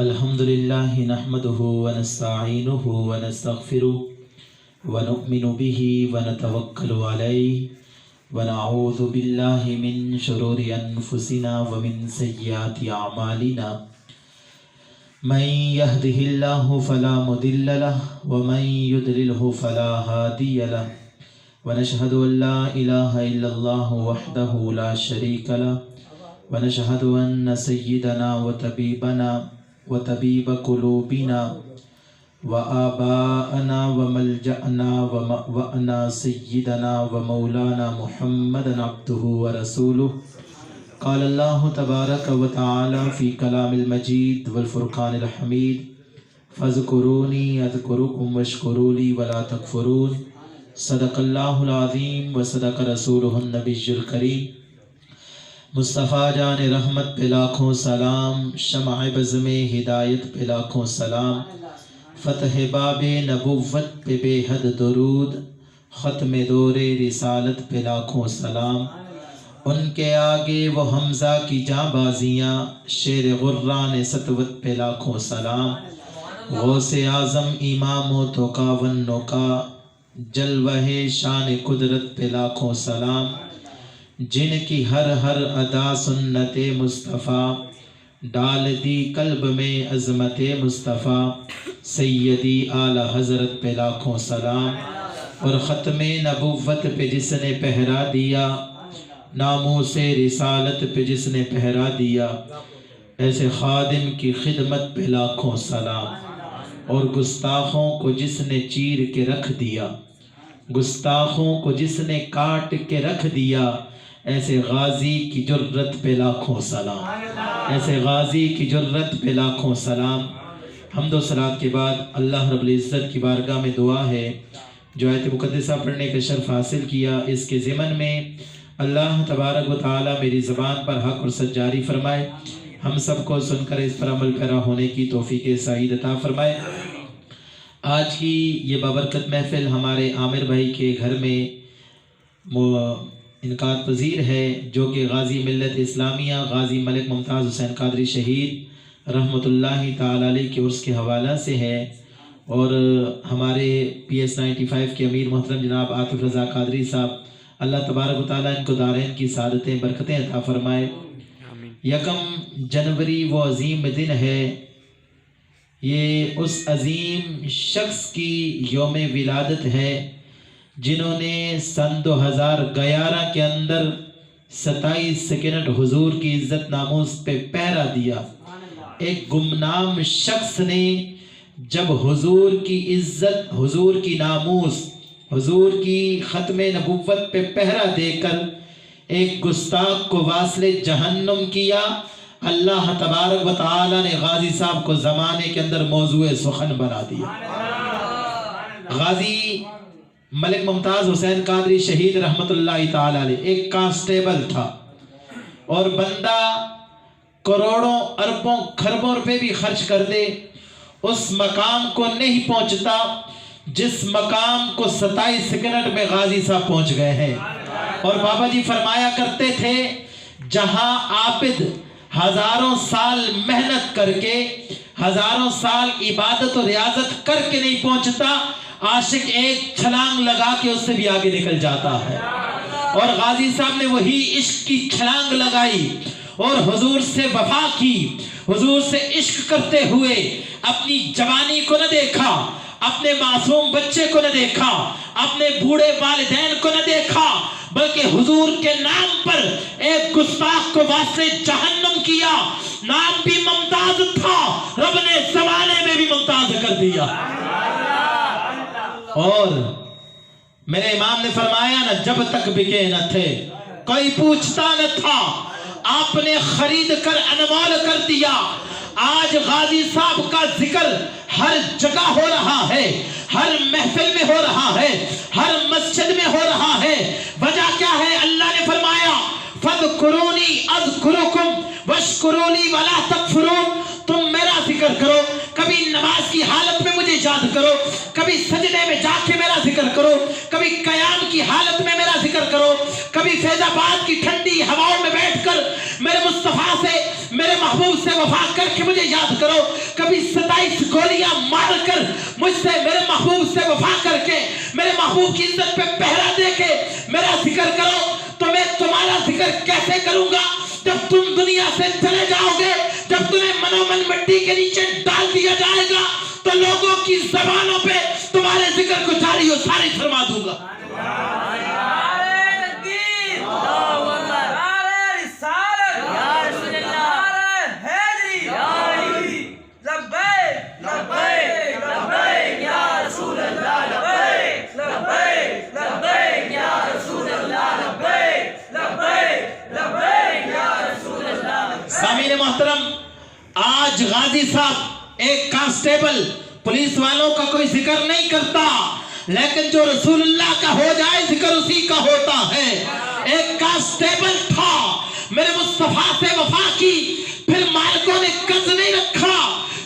الحمد لله نحمده ونستعينه ونستغفره ونؤمن به ونتوكل عليه ونعوذ بالله من شرور أنفسنا ومن سيئات أعمالنا من يهده الله فلا مضل له ومن يضلله فلا هادي له ونشهد أن لا إله إلا الله وحده لا شريك له ونشهد أن سيدنا وطبيبنا وطبيب قلوبنا وآباءنا وملجأنا ومأوانا سيدنا ومولانا محمد عبده ورسوله قال الله تبارك وتعالى في كلام المجيد والفرقان الحميد فاذكروني أذكركم واشكروا لي ولا تكفرون صدق الله العظيم وصدق رسوله النبي الكريم مصطفیٰ جان رحمت پہ لاکھوں سلام، شمع بزم ہدایت پہ لاکھوں سلام، فتح باب نبوت پہ بے حد درود، ختم دور رسالت پہ لاکھوں سلام، ان کے آگے وہ حمزہ کی جاں بازیاں، شیر غران سطوت پہ لاکھوں سلام، غوث اعظم امام و تقاون کا جلوہ شان قدرت پہ لاکھوں سلام، جن کی ہر ہر ادا سنت مصطفیٰ ڈال دی قلب میں عظمت مصطفیٰ، سیدی اعلی حضرت پہ لاکھوں سلام، اور ختم نبوت پہ جس نے پہرا دیا، ناموس رسالت پہ جس نے پہرا دیا، ایسے خادم کی خدمت پہ لاکھوں سلام، اور گستاخوں کو جس نے چیر کے رکھ دیا، گستاخوں کو جس نے کاٹ کے رکھ دیا، ایسے غازی کی جرت پہ لاکھوں سلام، ایسے غازی کی جرت پہ لاکھوں سلام۔ حمد و صلوات کے بعد اللہ رب العزت کی بارگاہ میں دعا ہے، جو آیت مقدسہ پڑھنے کا شرف حاصل کیا، اس کے ضمن میں اللہ تبارک و تعالی میری زبان پر حق اور سچ جاری فرمائے، ہم سب کو سن کر اس پر عمل پیرا ہونے کی توفیق سعید عطا فرمائے۔ آج کی یہ بابرکت محفل ہمارے عامر بھائی کے گھر میں انعقاد پذیر ہے، جو کہ غازی ملت اسلامیہ غازی ملک ممتاز حسین قادری شہید رحمۃ اللہ تعالی علیہ کے عرس کے حوالہ سے ہے، اور ہمارے پی ایس 95 کے امیر محترم جناب عاطف رضا قادری صاحب، اللہ تبارک و تعالیٰ ان کو دارین کی سعادتیں برکتیں عطا فرمائے۔ یکم جنوری وہ عظیم دن ہے، یہ اس عظیم شخص کی یوم ولادت ہے جنہوں نے سن 2011 کے اندر 27 سیکنڈ حضور کی عزت ناموس پہ پہرا دیا۔ ایک گمنام شخص نے جب حضور کی عزت، حضور کی ناموس، حضور کی ختم نبوت پہ پہرا دے کر ایک گستاخ کو واصل جہنم کیا، اللہ تبارک و تعالی نے غازی صاحب کو زمانے کے اندر موضوع سخن بنا دیا۔ غازی ملک ممتاز حسین قادری شہید رحمت اللہ تعالی علیہ ایک کانسٹیبل تھا، اور بندہ کروڑوں اربوں کھربوں روپے بھی خرچ کر دے، اس مقام کو نہیں پہنچتا جس مقام کو 27 سیکنڈ میں غازی صاحب پہنچ گئے ہیں۔ اور بابا جی فرمایا کرتے تھے، جہاں عابد ہزاروں سال محنت کر کے، ہزاروں سال عبادت و ریاضت کر کے نہیں پہنچتا، عاشق ایک چھلانگ لگا کے اس سے بھی آگے نکل جاتا ہے۔ اور غازی صاحب نے وہی عشق کی چھلانگ لگائی اور حضور سے وفا کی، حضور سے عشق کرتے ہوئے اپنی جوانی کو نہ دیکھا، اپنے معصوم بچے کو نہ دیکھا، اپنے بوڑھے والدین کو نہ دیکھا، بلکہ حضور کے نام پر ایک گستاخ کو واسطے جہنم کیا۔ نام بھی ممتاز تھا، رب نے زمانے میں بھی ممتاز کر دیا۔ اور میرے امام نے فرمایا نا، جب تک بکے نہ تھے کوئی پوچھتا نہ تھا، آپ نے خرید کر انمول کر دیا۔ آج غازی صاحب کا ذکر ہر جگہ ہو رہا ہے، ہر محفل میں ہو رہا ہے، ہر مسجد میں ہو رہا ہے۔ وجہ کیا ہے؟ اللہ نے فرمایا فَاذْكُرُونِي أَذْكُرُكُمْ وَاشْكُرُوا لِي وَلَا تَكْفُرُونَ، تم میرا ذکر کرو، کبھی نماز کی حالت میں مجھے یاد یاد کرو, کبھی سجدے میں جا کے میرا ذکر کرو, کبھی قیام کی حالت میں میرا ذکر کرو, کبھی فیض آباد کی ٹھنڈی ہواؤں میں بیٹھ کر میرے مصطفیٰ سے, میرے محبوب سے وفا کر کے مجھے یاد کرو, کبھی 27 گولیاں مار کر مجھ سے, میرے محبوب سے وفا کر کے, میرے محبوب کی عزت پہ پہرا دے کے میرا ذکر کرو. تو میں تمہارا ذکر کیسے کروں گا جب تم دنیا سے چلے جاؤ گے, جب تمہیں منومن مٹی کے نیچے ڈال دیا جائے گا تو لوگوں کی زبانوں پہ تمہارے ذکر کو جاری و ساری فرما دوں گا. سامعین محترم, آج غازی صاحب ایک کانسٹیبل پولیس والوں کا کوئی ذکر نہیں کرتا, لیکن جو رسول اللہ کا ہو جائے ذکر اسی کا ہوتا ہے. ایک کانسٹیبل تھا, میرے مصطفیٰ سے وفا کی, پھر مالکوں نے قرض نہیں رکھا,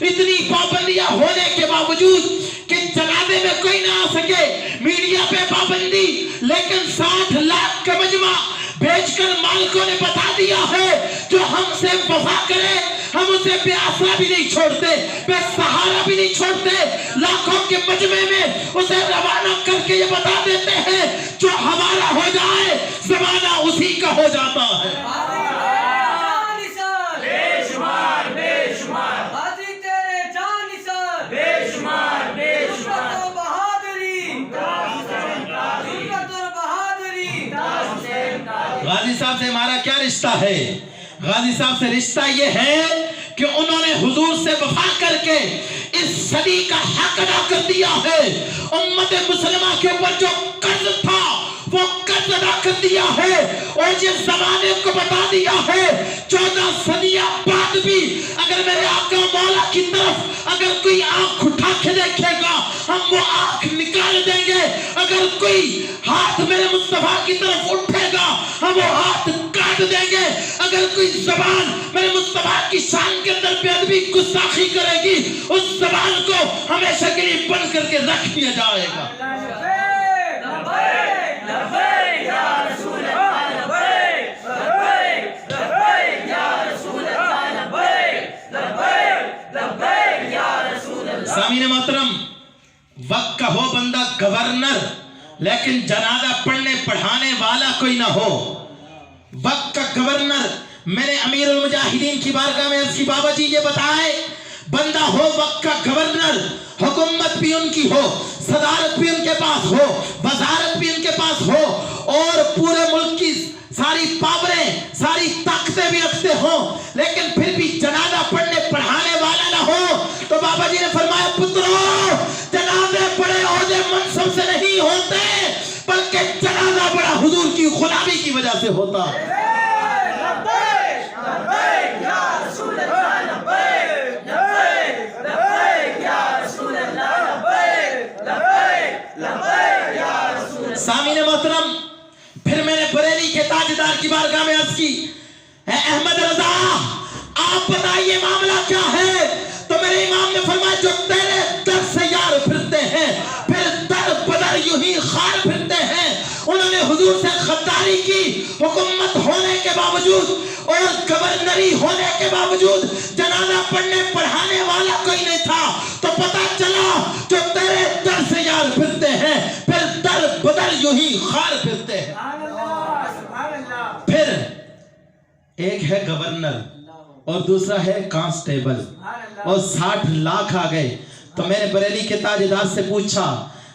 اتنی پابندیاں ہونے کے باوجود کہ جنازے میں کوئی نہ آ سکے, میڈیا پہ پابندی, لیکن 60 لاکھ کا مجمع بھیج کر مالکوں نے بتا دیا ہے جو ہم سے وفا کرے ہم اسے بے آسرا بھی نہیں چھوڑتے, بے سہارا بھی نہیں چھوڑتے. لاکھوں کے مجمع میں اسے روانہ کر کے یہ بتا دیتے ہیں جو ہمارا ہو جائے زمانہ اسی کا ہو جاتا ہے. غازی صاحب سے ہمارا کیا رشتہ ہے؟ غازی صاحب سے رشتہ یہ ہے کہ انہوں نے حضور سے وفا کر کے اس صدی کا حق ادا کر دیا ہے. امت مسلمہ کے اوپر جو قرض تھا وہ قرض ادا کر دیا ہے, اور یہ زمانے کو بتا دیا ہے 14 صدیاں بعد بھی اگر میرے آقا مولا کی طرف اگر کوئی آنکھ اٹھا کے دیکھے گا ہم وہ آنکھ نکال دیں گے, اگر کوئی ہاتھ میرے مصطفیٰ کی طرف اٹھے گا ہم وہ ہاتھ کاٹ دیں گے, اگر کوئی زبان میرے مصطفیٰ کی شان کے اندر بے ادبی گستاخی کرے گی اس زبان کو ہمیشہ کے لیے بند کر کے رکھ دیا جائے گا. سامعین محترم, وقت کا ہو بندہ گورنر لیکن جنازہ پڑھنے پڑھانے والا کوئی نہ ہو. وقت کا گورنر, میں نے امیر المجاہدین کی بارگاہ میں عرض کی بابا جی یہ بتائے, بندہ ہو وقت کا گورنر, حکومت بھی ان کی ہو, صدارت بھی ان کے پاس ہو, وزارت بھی ان کے پاس ہو, اور پورے ملک کی ساری پاوریں ساری طاقتیں بھی رکھتے ہوں, لیکن پھر بھی جنازہ پڑھنے پڑھانے والا نہ ہو, تو بابا جی نے فرمایا پترو جنازے پڑھے عہدے منصب سے نہیں ہوتے بلکہ جنازہ پڑھا حضور کی غلامی کی وجہ سے ہوتا ہے. سامعین محترم, پھر میں نے بریلی کے تاجدار کی بارگاہ میں عرض کی, اے احمد رضا آپ بتائیے معاملہ کیا ہے؟ تو میرے امام نے فرمایا جو تیرے در سے یار پھرتے ہیں پھر در بدر یوں ہی خار پھرتے ہیں. انہوں نے حضور سے غداری کی, حکومت ہونے کے باوجود اور گورنری ہونے کے باوجود جنازہ پڑھنے پڑھانے والا کوئی نہیں تھا, تو پتا چلا جو تیرے در سے یار پھرتے ہیں پھر در بدر یوں ہی خار پھرتے ہیں. پھر ایک ہے گورنر اور دوسرا ہے کانسٹیبل, اور 60 لاکھ آ گئے. تو میں نے بریلی کے تاجدار سے پوچھا,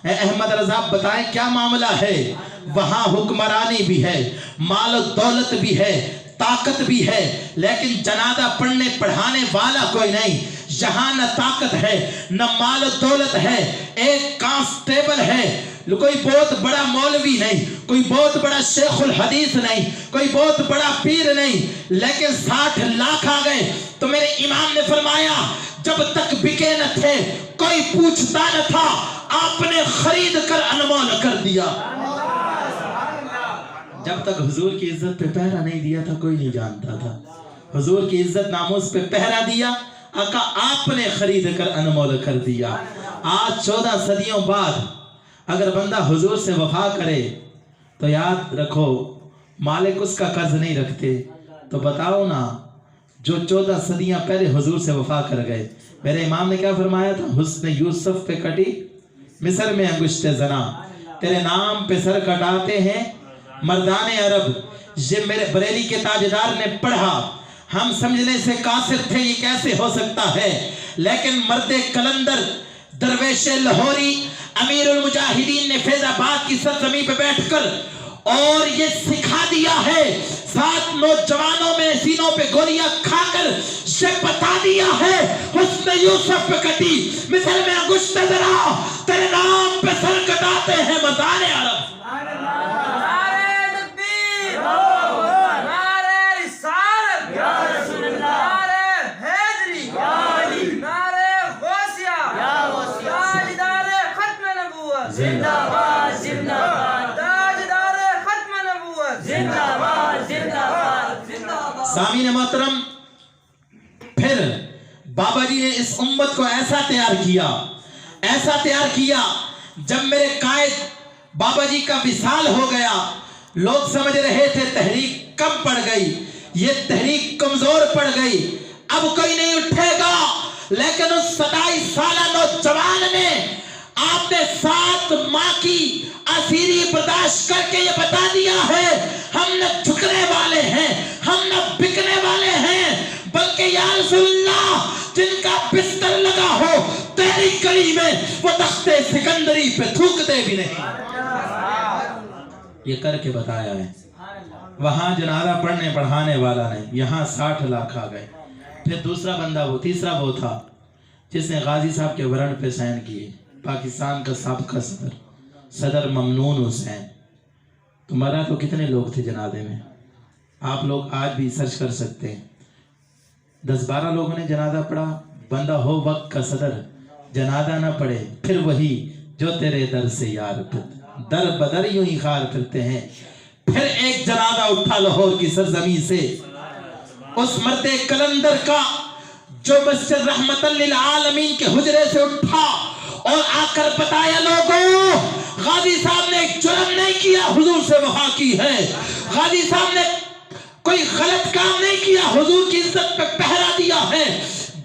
اے احمد رضا بتائیں کیا معاملہ ہے؟ وہاں حکمرانی بھی ہے, مال و دولت بھی ہے, طاقت بھی ہے, لیکن جنازہ پڑھنے پڑھانے والا کوئی نہیں. یہاں نہ طاقت ہے نہ مال و دولت ہے, ایک کانسٹیبل ہے, کوئی بہت بڑا مولوی نہیں, کوئی بہت بڑا شیخ الحدیث نہیں, کوئی بہت بڑا پیر نہیں, لیکن 60 لاکھ آ گئے. تو میرے امام نے فرمایا جب تک بکے نہ تھے کوئی پوچھتا نہ تھا, آپ نے خرید کر انمول کر دیا. جب تک حضور کی عزت پہ پہرا نہیں دیا تھا کوئی نہیں جانتا تھا. حضور کی عزت ناموس پہ پہرا دیا, آقا آپ نے خرید کر انمول کر دیا۔ آج 14 صدیوں بعد اگر بندہ حضور سے وفا کرے تو یاد رکھو مالک اس کا قرض نہیں رکھتے۔ تو بتاؤ نا، جو 14 صدیاں پہلے حضور سے وفا کر گئے، میرے امام نے کیا فرمایا تھا؟ حسن یوسف پہ کٹی مصر میں انگشت زنا، تیرے نام پہ سر کٹاتے ہیں مردان عرب۔ یہ میرے بریلی کے تاجدار نے پڑھا، ہم سمجھنے سے قاصر تھے یہ کیسے ہو سکتا ہے، لیکن مرد کلندر درویش لاہوری امیر المجاہدین نے فیض آباد کی سرزمین پہ بیٹھ کر اور یہ سکھا دیا ہے، 7 نوجوانوں میں سینوں پہ گولیاں کھا کر یہ بتا دیا ہے، حسن یوسف پہ کٹی مصر میں انگشت زنا، تیرے نام پہ سر کٹاتے ہیں مردان عرب۔ سامعین محترم، پھر بابا جی نے اس امت کو ایسا تیار کیا جب میرے قائد بابا جی کا وصال ہو گیا، لوگ سمجھ رہے تھے تحریک کم پڑ گئی، یہ تحریک کمزور پڑ گئی، اب کوئی نہیں اٹھے گا، لیکن اس 27 سالہ نوجوان نے آپ نے 7 ماہ کی اسیری برداشت کر کے یہ بتا دیا ہے، ہم نہ جھکنے والے ہیں، ہم نہ بکنے والے ہیں، بلکہ یا رسول اللہ جن کا بستر لگا ہو تیری گلی میں وہ تخت سکندری پہ تھوکتے بھی نہیں۔ یہ کر کے بتایا ہے۔ وہاں جنازہ پڑھنے پڑھانے والا نہیں، یہاں 60 لاکھ آ گئے۔ پھر دوسرا بندہ تیسرا وہ تھا جس نے غازی صاحب کے ورن پہ سائن کیے، پاکستان کا سابقہ صدر ممنون حسین۔ تمہارا تو کتنے لوگ تھے جنازے میں؟ آپ لوگ آج بھی سرچ کر سکتے ہیں، 10-12 لوگوں نے جنازہ پڑھا۔ بندہ ہو وقت کا صدر جنازہ نہ پڑھے، پھر وہی جو تیرے در سے یار در بدر یوں ہی خار پھرتے ہیں۔ پھر ایک جنازہ اٹھا لاہور کی سرزمین سے، اس مرد کلندر کا جو مسجد رحمت للعالمین کے حجرے سے اٹھا اور آ کر بتایا لوگوں غازی صاحب نے ایک جرم نہیں کیا، حضور سے وفا کی ہے، غازی صاحب نے کوئی غلط کام نہیں کیا، حضور کی عزت پہ پہرا دیا ہے،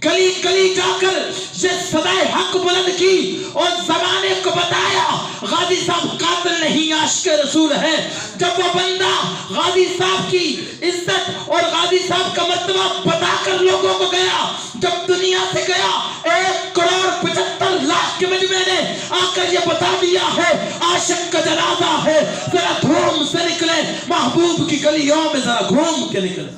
گلی گلی جا کر یہ صدائے حق بلند کی اور زمانے کو بتایا غازی صاحب قاتل نہیں عاشق رسول ہے۔ جب وہ بندہ غازی صاحب کی عزت اور غازی صاحب کا مرتبہ بتا کر لوگوں کو گیا، جب دنیا سے گیا 1,75,00,000 کے مجمع نے آ کر یہ بتا دیا ہے عاشق کا جنازہ ہے، ذرا دھوم سے نکلے، محبوب کی گلیوں میں ذرا گھوم کے نکلے۔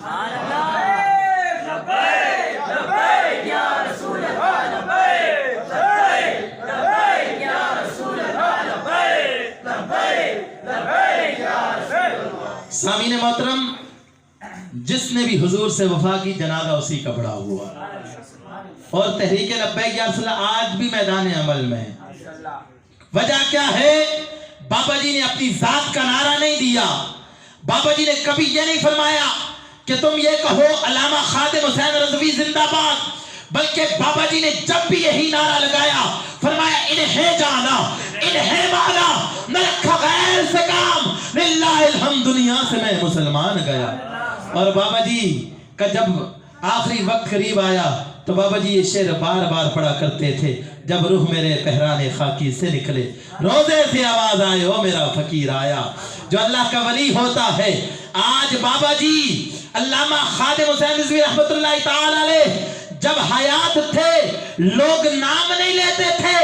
سامعین محترم، جس نے بھی حضور سے وفا کی جنازہ اسی کا بڑا ہوا، اور تحریک لبیک یا رسول اللہ آج بھی میدان عمل میں ہے۔ وجہ کیا ہے؟ بابا جی نے اپنی ذات کا نعرہ نہیں دیا، بابا جی نے کبھی یہ نہیں فرمایا کہ تم یہ کہو علامہ خادم حسین رضوی زندہ باد، بلکہ بابا جی نے جب بھی یہی نعرہ لگایا فرمایا انہیں جانا انہیں مانا، نہ رکھا غیر سے کام، للہ الحمد دنیا سے میں مسلمان گیا۔ اور بابا جی کا جب آخری وقت قریب آیا تو بابا جی یہ شعر بار بار پڑھا کرتے تھے، جب روح میرے پہرانے خاکی سے نکلے، روزے سے آواز آئے او میرا فقیر آیا۔ جو اللہ کا ولی ہوتا ہے، آج بابا جی علامہ خادم حسین رضوی رحمت اللہ تعالی علیہ جب حیات تھے لوگ نام نہیں لیتے تھے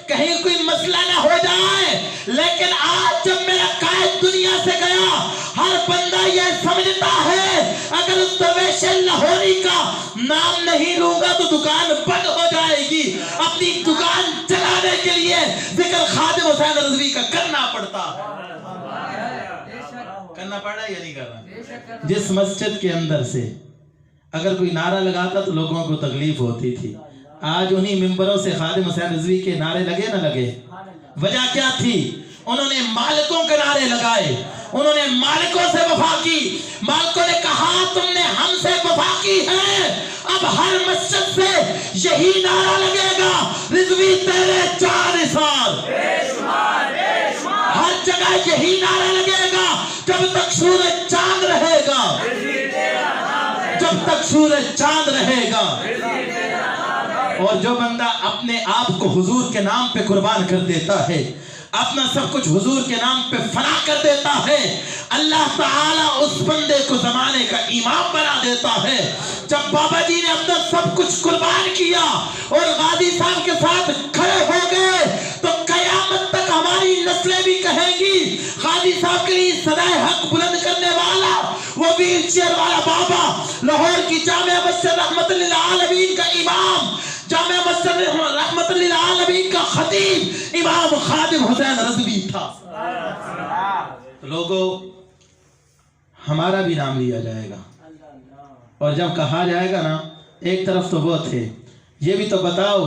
کہیں کوئی مسئلہ نہ ہو جائے، لیکن آج جب میرا قائد دنیا سے گیا ہر بندہ یہ سمجھتا ہے اگر اس درویش لاہوری کا نام نہیں لوں گا تو دکان بند ہو جائے گی، اپنی دکان چلانے کے لیے ذکر خادم حسین رضوی کا کرنا پڑتا ہے یا نہیں کرنا؟ جس مسجد کے اندر سے اگر کوئی نعرہ لگاتا تو لوگوں کو تکلیف ہوتی تھی، آج انہی ممبروں سے خادم حسین رضوی کے نعرے لگے نہ لگے؟ وجہ کیا تھی؟ انہوں نے مالکوں کے نعرے لگائے، انہوں نے مالکوں سے وفا کی. مالکوں نے کہا تم نے ہم سے وفا کی ہے، اب ہر مسجد سے یہی نعرہ لگے گا، رضوی تیرے 4 سال. ہر جگہ یہی نعرہ لگے گا جب تک سورج چاند رہے گا، جب تک سورج چاند رہے گا. اور جو بندہ اپنے آپ کو حضور کے نام پہ قربان کر دیتا ہے، اپنا سب کچھ حضور کے نام پہ فنا کر دیتا ہے، اللہ تعالیٰ اس بندے کو زمانے کا امام بنا دیتا ہے. جب بابا جی نے اپنا سب کچھ قربان کیا اور غازی صاحب کے ساتھ کھڑے ہو گئے تو قیامت تک ہماری نسلیں بھی کہیں گی غازی صاحب کے لیے صدائے حق بلند کرنے والا، وہ ویل چیئر والا بابا، لاہور کی جامع مسجد رحمت للعالمین کا امام، جامع مسجد رحمت للعالمین کا خطیب امام خادم حسین رضوی تھا. لوگوں، ہمارا بھی نام لیا جائے گا، اور جب کہا جائے گا نا ایک طرف تو وہ تھے، یہ بھی تو بتاؤ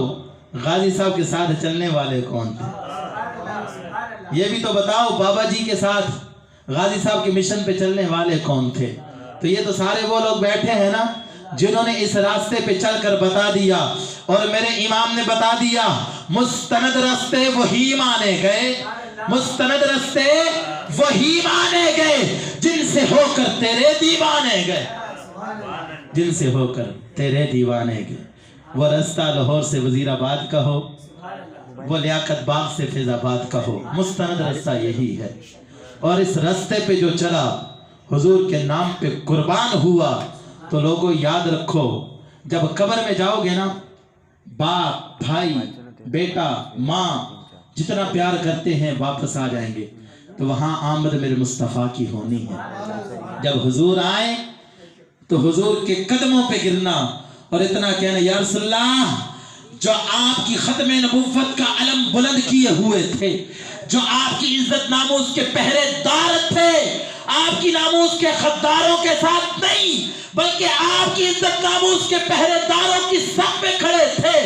غازی صاحب کے ساتھ چلنے والے کون تھے؟ یہ بھی تو بتاؤ بابا جی کے ساتھ غازی صاحب کے مشن پہ چلنے والے کون تھے؟ تو یہ تو سارے وہ لوگ بیٹھے ہیں نا جنہوں نے اس راستے پہ چل کر بتا دیا، اور میرے امام نے بتا دیا مستند راستے وہی مانے گئے، مستند راستے وہی مانے گئے جن سے ہو کر تیرے دیوانے گئے، جن سے ہو کر تیرے دیوانے گئے. وہ رستہ لاہور سے وزیر آباد کا ہو، وہ لیاقت باغ سے فیض آباد کا ہو، مستند رستہ یہی ہے. اور اس رستے پہ جو چلا حضور کے نام پہ قربان ہوا، تو لوگوں یاد رکھو جب قبر میں جاؤ گے نا، باپ، بھائی، بیٹا، ماں جتنا پیار کرتے ہیں واپس آ جائیں گے، تو وہاں آمد میرے مصطفیٰ کی ہونی ہے. جب حضور آئے تو حضور کے قدموں پہ گرنا اور اتنا کہنا یا رسول اللہ، جو آپ کی ختم نبوت کا علم بلند کیے ہوئے تھے، جو آپ کی عزت ناموس کے پہرے دار تھے، آپ کی ناموس کے خداروں کے ساتھ نہیں بلکہ آپ کی عزت ناموس کے پہرے داروں کی صف میں کھڑے تھے.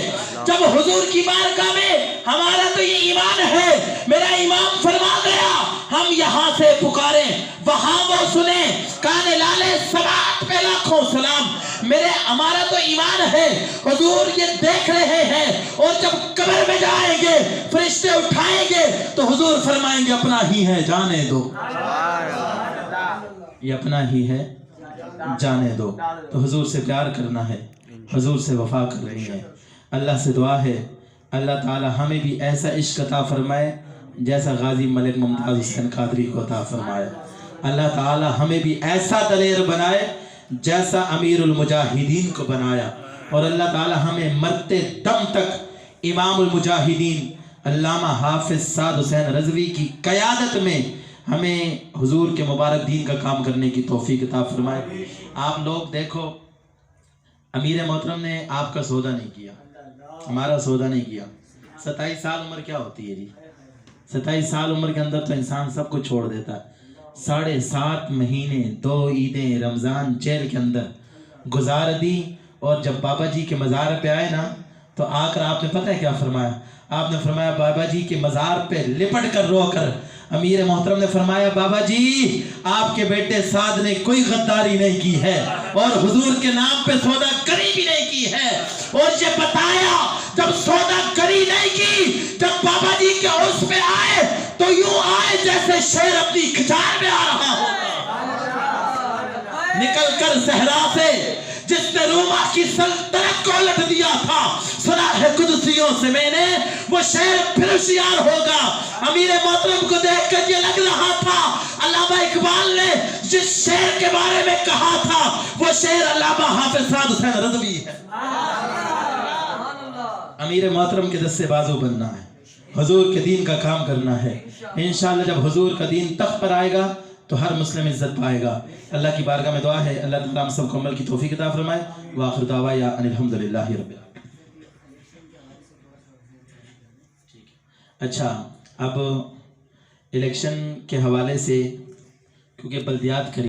جب حضور کی بارگاہ میں ہمارا تو یہ ایمان ہے، میرا امام فرما گیا ہم یہاں سے پکاریں وہاں وہ سنیں، کانے لالے سبات پہ لاکھوں سلام. ہمارا تو ایمان ہے حضور یہ دیکھ رہے ہیں، اور جب قبر میں جائیں گے فرشتے اٹھائیں گے تو حضور فرمائیں گے اپنا ہی ہے جانے دو، یہ اپنا ہی ہے جانے دو. تو حضور سے پیار کرنا ہے، حضور سے وفا کرنی ہے. اللہ سے دعا ہے اللہ تعالی ہمیں بھی ایسا عشق عطا فرمائے جیسا غازی ملک ممتاز حسین قادری کو عطا فرمایا. اللہ تعالی ہمیں بھی ایسا دلیر بنائے جیسا امیر المجاہدین کو بنایا. اور اللہ تعالی ہمیں مرتے دم تک امام المجاہدین علامہ حافظ سعد حسین رضوی کی قیادت میں ہمیں حضور کے مبارک دین کا کام کرنے کی توفیق عطا فرمائے. آپ لوگ دیکھو، امیر محترم نے آپ کا سودا نہیں کیا، ہمارا سودا نہیں کیا. 27 سال عمر کیا ہوتی ہے جی؟ 27 سال عمر کے اندر تو انسان سب کچھ چھوڑ دیتا ہے. 7.5 مہینے 2 عیدیں رمضان جیل کے اندر گزار دی. اور جب بابا جی کے مزار پہ آئے نا تو آ کر آپ نے پتہ ہے کیا فرمایا؟ آپ نے فرمایا بابا جی کے مزار پہ لپٹ کر رو کر امیر محترم نے فرمایا بابا جی آپ کے بیٹے سعد نے کوئی غداری نہیں کی ہے اور حضور کے نام پہ سودا گری بھی نہیں کی ہے. اور یہ بتایا جب سودا گری نہیں کی، جب بابا جی کے عرس پہ آئے تو یوں آئے جیسے شیر اپنی کھچار میں آ رہا ہوگا، نکل کر صحرا سے جس نے روما کی سلطنت کو الٹ دیا تھا. سنا ہے قدسیوں سے میں نے وہ شیر پھر ہوشیار ہوگا. امیر محترم کو دیکھ کر یہ لگ رہا تھا علامہ اقبال نے جس شیر کے بارے میں کہا تھا وہ شیر علامہ حافظ سعد حسین رضوی ہے. امیر محترم کے دستے بازو بننا ہے، حضور کے دین کا کام کرنا ہے. انشاءاللہ جب حضور کا دین تخت پر آئے گا تو ہر مسلم عزت پائے گا. اللہ کی بارگاہ میں دعا ہے اللہ تعالیٰ ہم سب کو عمل کی توفیق عطا فرمائے. وآخر دعوانا ان الحمدللہ رب العالمین. اچھا، اب الیکشن کے حوالے سے کیونکہ بلدیات